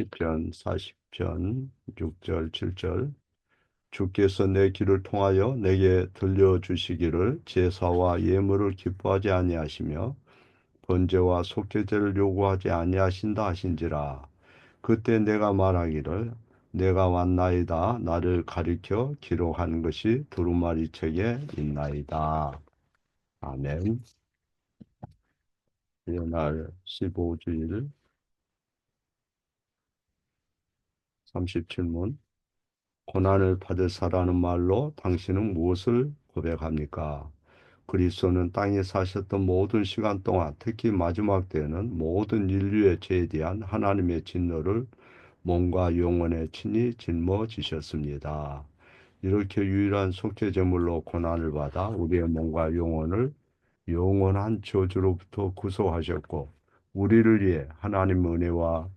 시편 40편 6절 7절. 주께서 내 귀를 통하여 내게 들려주시기를 제사와 예물을 기뻐하지 아니하시며 번제와 속죄제를 요구하지 아니하신다 하신지라. 그때 내가 말하기를 내가 왔나이다. 나를 가리켜 기록한 것이 두루마리 책에 있나이다. 아멘. 이날 15주일 37문. 고난을 받으사라는 말로 당신은 무엇을 고백합니까? 그리스도는 땅에 사셨던 모든 시간 동안, 특히 마지막 때에는 모든 인류의 죄에 대한 하나님의 진노를 몸과 영혼에 친히 짊어지셨습니다. 이렇게 유일한 속죄 제물로 고난을 받아 우리의 몸과 영혼을 영원한 저주로부터 구속하셨고, 우리를 위해 하나님 은혜와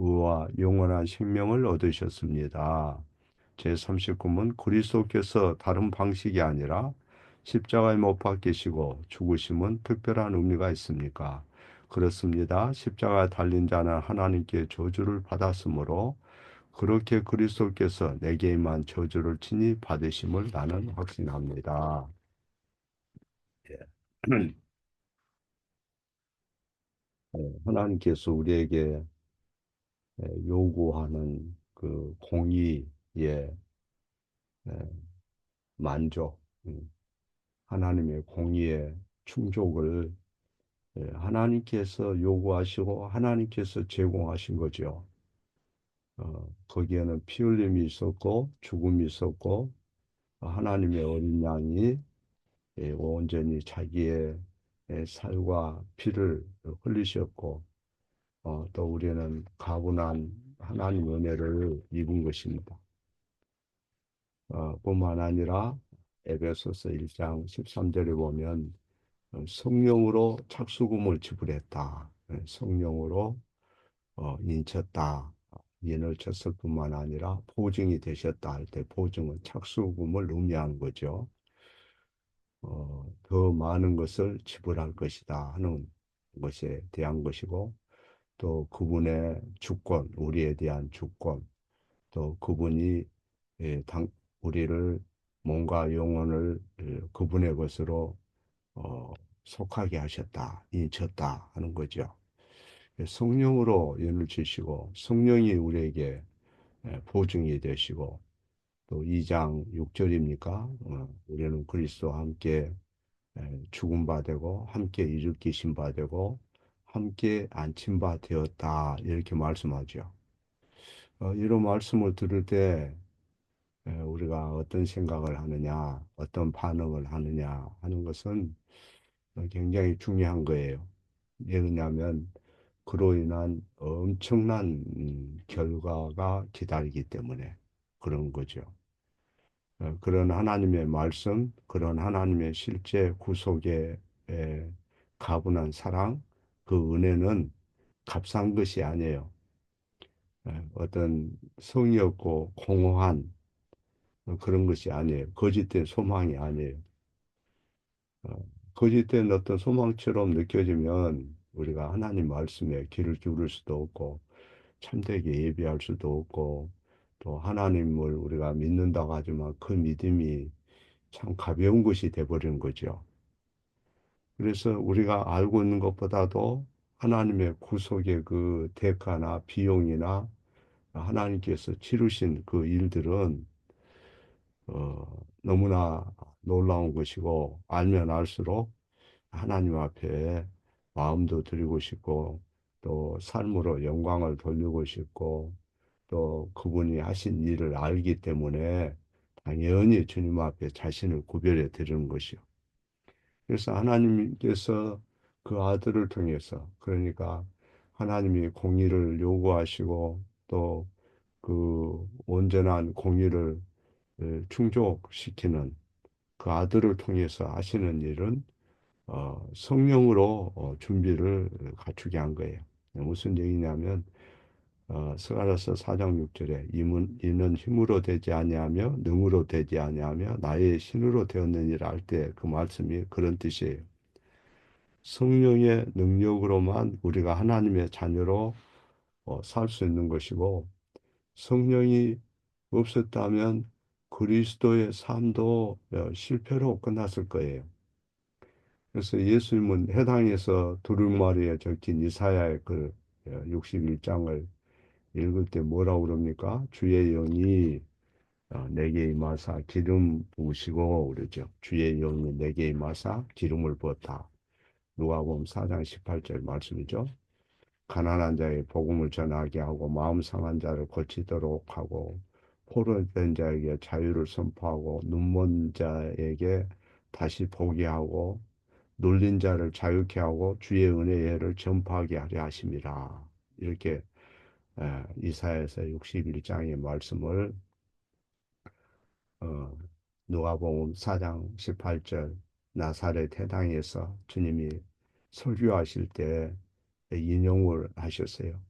의와 영원한 생명을 얻으셨습니다. 제39문. 그리스도께서 다른 방식이 아니라 십자가에 못 박히시고 죽으심은 특별한 의미가 있습니까? 그렇습니다. 십자가에 달린 자는 하나님께 저주를 받았으므로 그렇게 그리스도께서 내게 임한 저주를 친히 받으심을 나는 확신합니다. 예. 하나님께서 우리에게 요구하는 그 공의의 만족, 하나님의 공의의 충족을 하나님께서 요구하시고 하나님께서 제공하신 거죠. 거기에는 피 흘림이 있었고 죽음이 있었고 하나님의 어린 양이 온전히 자기의 살과 피를 흘리셨고 또 우리는 가분한 하나님 은혜를 입은 것입니다. 뿐만 아니라 에베소서 1장 13절에 보면 성령으로 착수금을 지불했다. 성령으로 인쳤다. 인을 쳤을 뿐만 아니라 보증이 되셨다 할 때 보증은 착수금을 의미하는 거죠. 더 많은 것을 지불할 것이다 하는 것에 대한 것이고, 또 그분의 주권, 우리에 대한 주권, 또 그분이 우리를 몸과 영혼을 그분의 것으로 어, 속하게 하셨다, 인쳤다 하는 거죠. 성령으로 연을 주시고 성령이 우리에게 보증이 되시고, 또 2장 6절입니까? 우리는 그리스도와 함께 죽은 바 되고 함께 일으키신 바 되고 함께 안친 바 되었다 이렇게 말씀하죠. 이런 말씀을 들을 때 우리가 어떤 생각을 하느냐, 어떤 반응을 하느냐 하는 것은 굉장히 중요한 거예요. 왜냐하면 그로 인한 엄청난 결과가 기다리기 때문에 그런 거죠. 그런 하나님의 말씀, 그런 하나님의 실제 구속의 가분한 사랑, 그 은혜는 값싼 것이 아니에요. 어떤 성의 없고 공허한 그런 것이 아니에요. 거짓된 소망이 아니에요. 어, 거짓된 어떤 소망처럼 느껴지면 우리가 하나님 말씀에 귀를 기울일 수도 없고 참되게 예비할 수도 없고, 또 하나님을 우리가 믿는다고 하지만 그 믿음이 참 가벼운 것이 돼버리는 거죠. 그래서 우리가 알고 있는 것보다도 하나님의 구속의 그 대가나 비용이나 하나님께서 치르신 그 일들은 너무나 놀라운 것이고, 알면 알수록 하나님 앞에 마음도 드리고 싶고, 또 삶으로 영광을 돌리고 싶고, 또 그분이 하신 일을 알기 때문에 당연히 주님 앞에 자신을 구별해 드리는 것이요. 그래서 하나님께서 그 아들을 통해서, 그러니까 하나님이 공의를 요구하시고 또 그 온전한 공의를 충족시키는 그 아들을 통해서 하시는 일은 성령으로 준비를 갖추게 한 거예요. 무슨 얘기냐면 스가랴서 4장 6절에 이는 힘으로 되지 아니하며 능으로 되지 아니하며 나의 신으로 되었느니라 할 때 그 말씀이 그런 뜻이에요. 성령의 능력으로만 우리가 하나님의 자녀로 살 수 있는 것이고 성령이 없었다면 그리스도의 삶도 실패로 끝났을 거예요. 그래서 예수님은 해당에서 두루마리에 적힌 이사야의 그 61장을 읽을 때 뭐라고 그럽니까? 주의 영이 내게 임하사 기름 부으시고 그러죠. 주의 영이 내게 임하사 기름을 부었다. 누가복음 4장 18절 말씀이죠. 가난한 자에게 복음을 전하게 하고 마음 상한 자를 고치도록 하고 포로된 자에게 자유를 선포하고 눈먼 자에게 다시 보게 하고 놀린 자를 자유케 하고 주의 은혜를 전파하게 하려 하심이라. 이렇게 이사야서 61장의 말씀을 어, 누가복음 4장 18절 나사렛 해당에서 주님이 설교하실 때 인용을 하셨어요.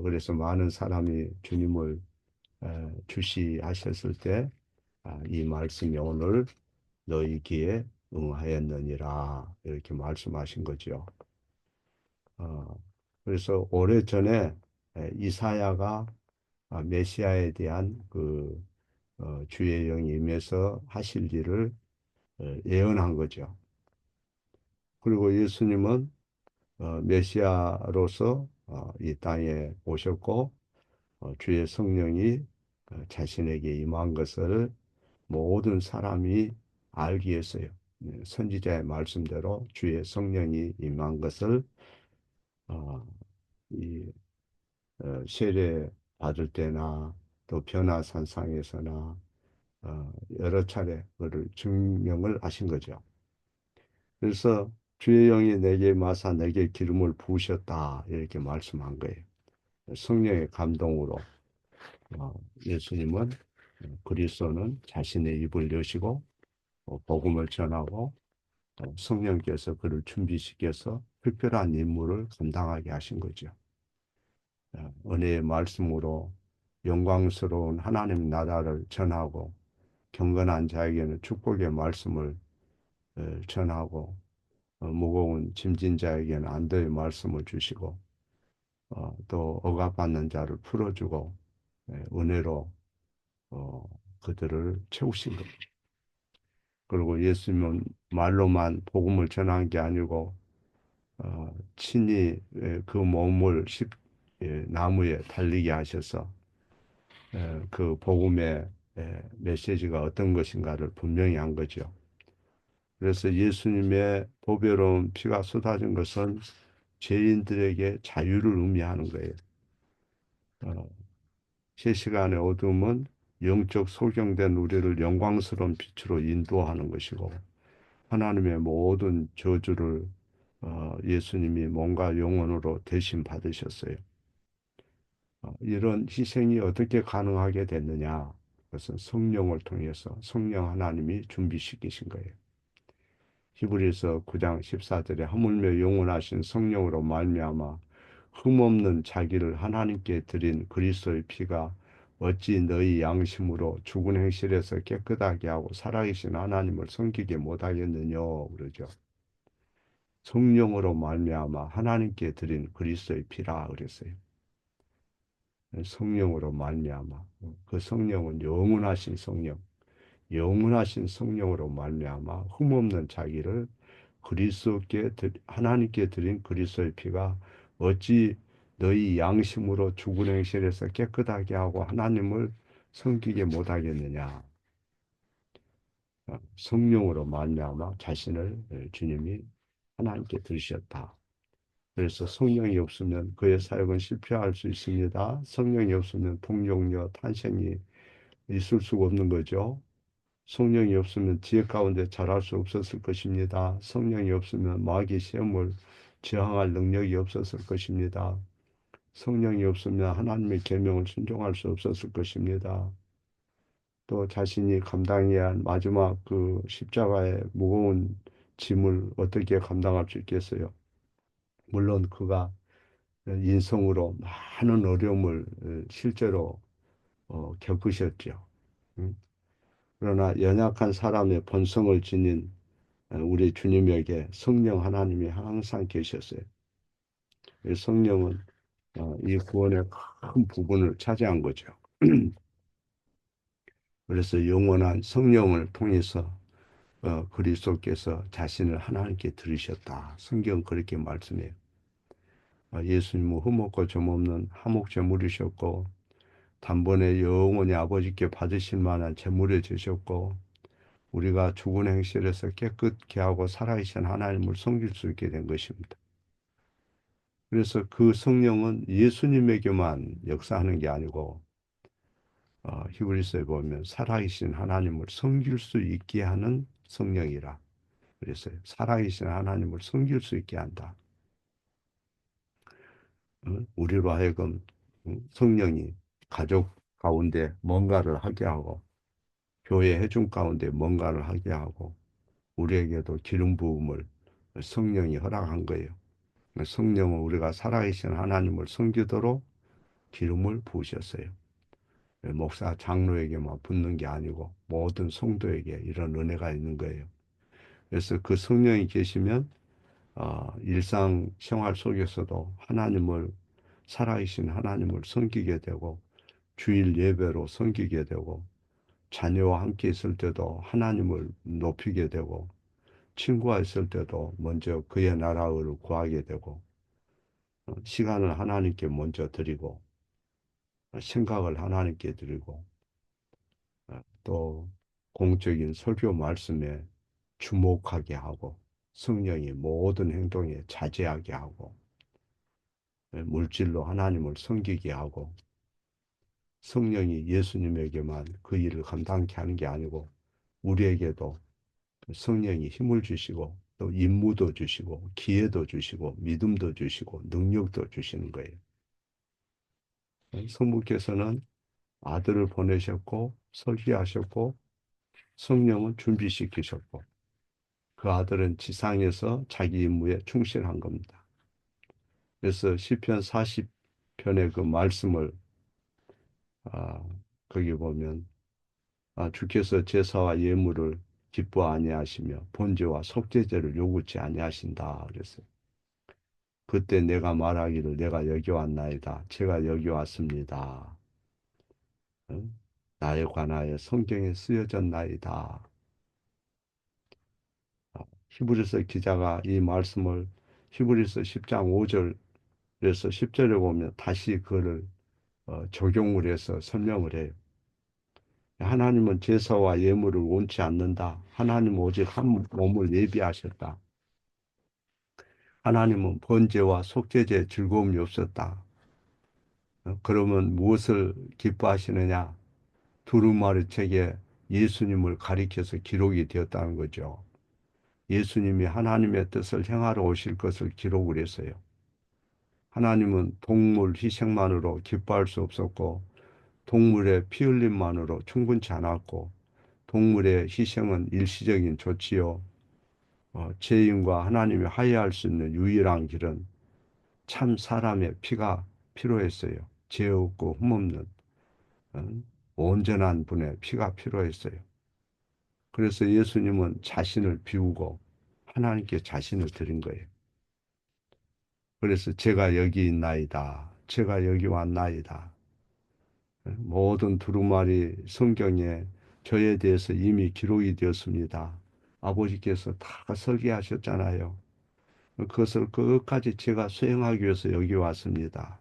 그래서 많은 사람이 주님을 주시하셨을 때 이 말씀이 오늘 너희 귀에 응하였느니라 이렇게 말씀하신 거죠. 어, 그래서 오래전에 이사야가 메시아에 대한 그 주의 영이 임해서 하실 일을 예언한 거죠. 그리고 예수님은 메시아로서 이 땅에 오셨고 주의 성령이 자신에게 임한 것을 모든 사람이 알기 위해서요. 선지자의 말씀대로 주의 성령이 임한 것을 어, 이 세례 받을 때나 또 변화산상에서나 여러 차례 그를 증명을 하신 거죠. 그래서 주의 영이 내게 마사 내게 기름을 부으셨다 이렇게 말씀한 거예요. 성령의 감동으로 예수님은 그리스도는 자신의 입을 여시고 복음을 전하고 성령께서 그를 준비시켜서 특별한 임무를 감당하게 하신 거죠. 은혜의 말씀으로 영광스러운 하나님 나라를 전하고 경건한 자에게는 축복의 말씀을 전하고 무거운 짐진 자에게는 안도의 말씀을 주시고 또 억압받는 자를 풀어주고 은혜로 그들을 채우신 겁니다. 그리고 예수님은 말로만 복음을 전한 게 아니고 친히 그 몸을 나무에 달리게 하셔서 그 복음의 메시지가 어떤 것인가를 분명히 한 거죠. 그래서 예수님의 보배로운 피가 쏟아진 것은 죄인들에게 자유를 의미하는 거예요. 실시간의 어둠은 영적 소경된 우리를 영광스러운 빛으로 인도하는 것이고 하나님의 모든 저주를 예수님이 몸과 영혼으로 대신 받으셨어요. 이런 희생이 어떻게 가능하게 됐느냐? 그것은 성령을 통해서 성령 하나님이 준비시키신 거예요. 히브리서 9장 14절에 하물며 영원하신 성령으로 말미암아 흠없는 자기를 하나님께 드린 그리스도의 피가 어찌 너희 양심으로 죽은 행실에서 깨끗하게 하고 살아계신 하나님을 섬기게 못하겠느냐 그러죠. 성령으로 말미암아 하나님께 드린 그리스도의 피라 그랬어요. 성령으로 말미암아 그 성령은 영원하신 성령, 영원하신 성령으로 말미암아 흠없는 자기를 그리스도께 하나님께 드린 그리스도의 피가 어찌 너희 양심으로 죽은 행실에서 깨끗하게 하고 하나님을 섬기게 못하겠느냐. 성령으로 말미암아 자신을 주님이 하나님께 드리셨다. 그래서 성령이 없으면 그의 사역은 실패할 수 있습니다. 성령이 없으면 동력녀 탄생이 있을 수가 없는 거죠. 성령이 없으면 지혜 가운데 잘할 수 없었을 것입니다. 성령이 없으면 마귀 시험을 저항할 능력이 없었을 것입니다. 성령이 없으면 하나님의 계명을 순종할 수 없었을 것입니다. 또 자신이 감당해야 할 마지막 그 십자가의 무거운 짐을 어떻게 감당할 수 있겠어요? 물론 그가 인성으로 많은 어려움을 실제로 겪으셨죠. 음. 그러나 연약한 사람의 본성을 지닌 우리 주님에게 성령 하나님이 항상 계셨어요. 성령은 이 구원의 큰 부분을 차지한 거죠. 그래서 영원한 성령을 통해서 그리스도께서 자신을 하나님께 들으셨다. 성경 그렇게 말씀해요. 예수님은 흠없고 점없는 화목 제물이셨고 단번에 영원히 아버지께 받으실 만한 제물이 되셨고 우리가 죽은 행실에서 깨끗게 하고 살아계신 하나님을 섬길 수 있게 된 것입니다. 그래서 그 성령은 예수님에게만 역사하는 게 아니고 히브리서에 보면 살아계신 하나님을 섬길 수 있게 하는 성령이라 그랬어요. 살아계신 하나님을 섬길 수 있게 한다. 우리로 하여금 성령이 가족 가운데 뭔가를 하게 하고 교회 회중 가운데 뭔가를 하게 하고 우리에게도 기름 부음을 성령이 허락한 거예요. 성령은 우리가 살아계신 하나님을 섬기도록 기름을 부으셨어요. 목사 장로에게만 붓는 게 아니고 모든 성도에게 이런 은혜가 있는 거예요. 그래서 그 성령이 계시면 일상 생활 속에서도 하나님을 살아계신 하나님을 섬기게 되고 주일 예배로 섬기게 되고 자녀와 함께 있을 때도 하나님을 높이게 되고 친구와 있을 때도 먼저 그의 나라를 구하게 되고 시간을 하나님께 먼저 드리고 생각을 하나님께 드리고 또 공적인 설교 말씀에 주목하게 하고 성령이 모든 행동에 자제하게 하고 물질로 하나님을 섬기게 하고 성령이 예수님에게만 그 일을 감당케 하는 게 아니고 우리에게도 성령이 힘을 주시고 또 임무도 주시고 기회도 주시고 믿음도 주시고 능력도 주시는 거예요. 성부께서는 아들을 보내셨고 설계하셨고 성령은 준비시키셨고 그 아들은 지상에서 자기 임무에 충실한 겁니다. 그래서 시편 40편의 그 말씀을 아, 거기 보면 주께서 제사와 예물을 기뻐 아니하시며 번제와 속죄제를 요구치 아니하신다 그랬어요. 그때 내가 말하기를 내가 여기 왔나이다. 제가 여기 왔습니다. 응? 나에 관하여 성경에 쓰여졌나이다. 히브리서 기자가 이 말씀을 히브리서 10장 5절에서 10절에 보면 다시 그를 적용을 해서 설명을 해요. 하나님은 제사와 예물을 원치 않는다. 하나님은 오직 한 몸을 예비하셨다. 하나님은 번제와 속죄제에 즐거움이 없었다. 그러면 무엇을 기뻐하시느냐? 두루마리 책에 예수님을 가리켜서 기록이 되었다는 거죠. 예수님이 하나님의 뜻을 행하러 오실 것을 기록을 했어요. 하나님은 동물 희생만으로 기뻐할 수 없었고 동물의 피 흘림만으로 충분치 않았고 동물의 희생은 일시적인 조치요. 죄인과 하나님이 화해할 수 있는 유일한 길은 참 사람의 피가 필요했어요. 죄 없고 흠없는 온전한 분의 피가 필요했어요. 그래서 예수님은 자신을 비우고 하나님께 자신을 드린 거예요. 그래서 제가 여기 있나이다. 제가 여기 왔나이다. 모든 두루마리 성경에 저에 대해서 이미 기록이 되었습니다. 아버지께서 다 설계하셨잖아요. 그것을 끝까지 제가 수행하기 위해서 여기 왔습니다.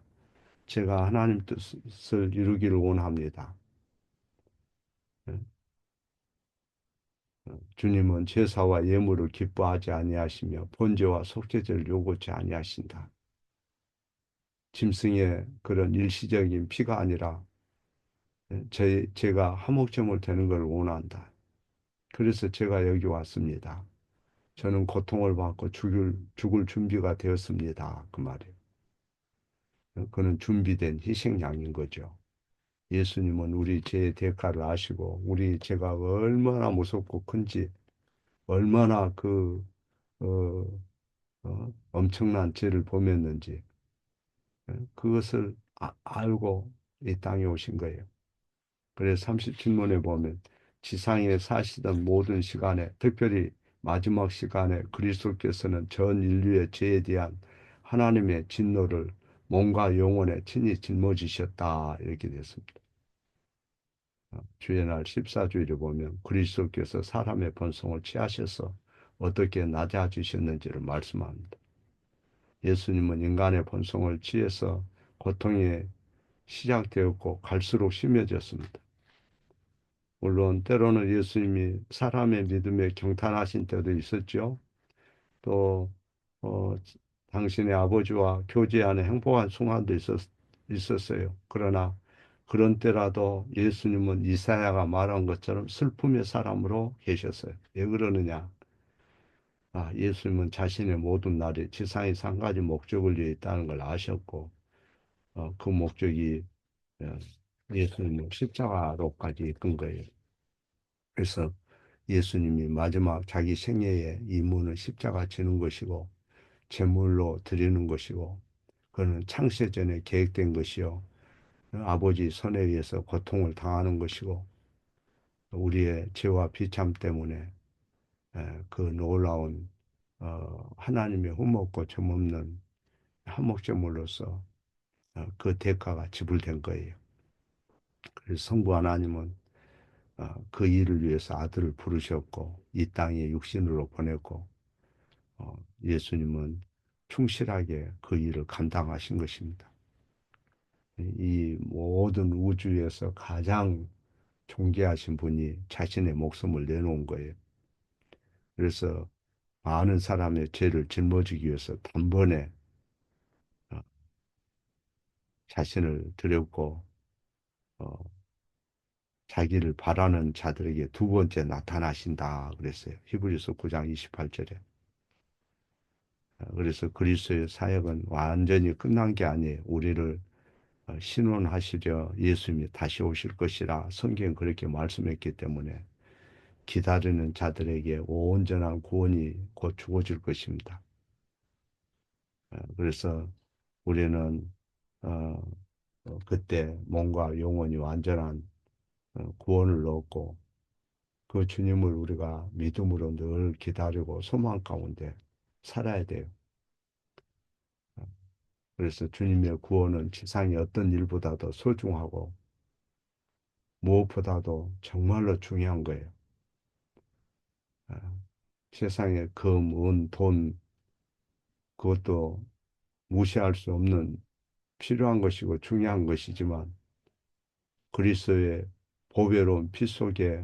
제가 하나님 뜻을 이루기를 원합니다. 주님은 제사와 예물을 기뻐하지 아니하시며 번제와 속죄제를 요구치 아니하신다. 짐승의 그런 일시적인 피가 아니라 제가 화목제물 되는 걸 원한다. 그래서 제가 여기 왔습니다. 저는 고통을 받고 죽을 준비가 되었습니다. 그 말이에요. 그는 준비된 희생양인 거죠. 예수님은 우리 죄의 대가를 아시고 우리 죄가 얼마나 무섭고 큰지 얼마나 어, 엄청난 죄를 범했는지 그것을 알고 이 땅에 오신 거예요. 그래서 37문에 보면 지상에 사시던 모든 시간에 특별히 마지막 시간에 그리스도께서는 전 인류의 죄에 대한 하나님의 진노를 몸과 영혼에 친히 짊어지셨다 이렇게 됐습니다. 주의 날 14주일에 보면 그리스도께서 사람의 본성을 취하셔서 어떻게 낮아지셨는지를 말씀합니다. 예수님은 인간의 본성을 취해서 고통이 시작되었고 갈수록 심해졌습니다. 물론 때로는 예수님이 사람의 믿음에 경탄하신 때도 있었죠. 또 어, 당신의 아버지와 교제하는 행복한 순간도 있었어요. 그러나 그런 때라도 예수님은 이사야가 말한 것처럼 슬픔의 사람으로 계셨어요. 왜 그러느냐? 예수님은 자신의 모든 날이 지상에서 한 가지 목적을 위해 있다는 걸 아셨고, 그 목적이 어, 예수님을 십자가로까지 이끈 거예요. 그래서 예수님이 마지막 자기 생애의 임무는 십자가 지는 것이고, 제물로 드리는 것이고, 그는 창세 전에 계획된 것이요. 아버지 손에 의해서 고통을 당하는 것이고, 우리의 죄와 비참 때문에 그 놀라운 하나님의 흠없고 점없는 한목제물로서 그 대가가 지불된 거예요. 그래서 성부 하나님은 그 일을 위해서 아들을 부르셨고 이 땅에 육신으로 보냈고 예수님은 충실하게 그 일을 감당하신 것입니다. 이 모든 우주에서 가장 존귀하신 분이 자신의 목숨을 내놓은 거예요. 그래서 많은 사람의 죄를 짊어지기 위해서 단번에 어, 자신을 드렸고 어, 자기를 바라는 자들에게 두 번째 나타나신다 그랬어요. 히브리서 9장 28절에. 그래서 그리스도의 사역은 완전히 끝난 게 아니에요. 우리를 신원하시려 예수님이 다시 오실 것이라 성경 그렇게 말씀했기 때문에 기다리는 자들에게 온전한 구원이 곧 주어질 것입니다. 그래서 우리는 어, 그때 몸과 영혼이 완전한 구원을 얻고 그 주님을 우리가 믿음으로 늘 기다리고 소망 가운데 살아야 돼요. 그래서 주님의 구원은 지상의 어떤 일보다도 소중하고 무엇보다도 정말로 중요한 거예요. 아, 세상의 금, 은, 돈 그것도 무시할 수 없는 필요한 것이고 중요한 것이지만 그리스도의 보배로운 피 속에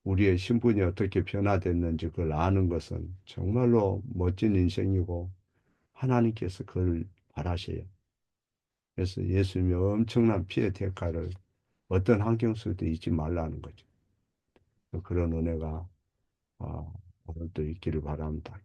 우리의 신분이 어떻게 변화됐는지 그걸 아는 것은 정말로 멋진 인생이고 하나님께서 그걸 바라셔요. 그래서 예수님의 엄청난 피의 대가를 어떤 환경 속에도 잊지 말라는 거죠. 그런 은혜가 오늘도 있기를 바랍니다.